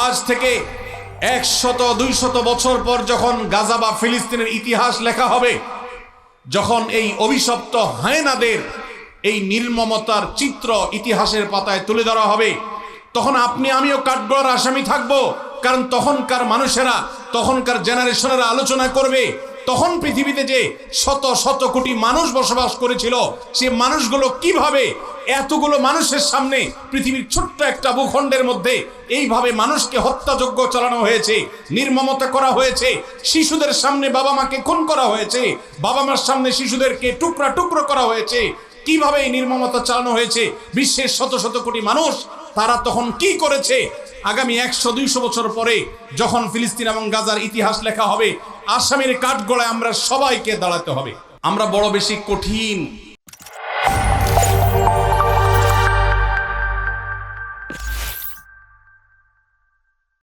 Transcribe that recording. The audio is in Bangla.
আজ থেকে 100-200 বছর পর যখন গাজা বা ফিলিস্তিনের ইতিহাস লেখা হবে, যখন এই অভিশপ্ত হায়নাদের এই নির্মমতার চিত্র ইতিহাসের পাতায় তুলে ধরা হবে, তখন আপনি আমিও কাঠগড়ার আসামি থাকব। কারণ তখনকার মানুষেরা, তখনকার জেনারেশনেরা আলোচনা করবে তখন পৃথিবীতে যে শত শত কোটি মানুষ বসবাস করেছিল, সে মানুষগুলো কিভাবে এতগুলো মানুষের সামনে পৃথিবীর ছোট্ট একটা ভূখণ্ডের মধ্যে এইভাবে মানুষকে হত্যাযজ্ঞ চালানো হয়েছে, নির্মমতা করা হয়েছে, শিশুদের সামনে বাবা মাকে খুন করা হয়েছে, বাবা মার সামনে শিশুদেরকে টুকরা টুকরো করা হয়েছে, কিভাবে এই নির্মমতা চালানো হয়েছে বিশ্বের শত শত কোটি মানুষ, তারা তখন কি করেছে। আগামী 100-200 বছর পরে যখন ফিলিস্তিন এবং গাজার ইতিহাস লেখা হবে, আসামির কাঠগড়ায় আমরা সবাইকে দাঁড়াতে হবে। আমরা বড় বেশি কঠিন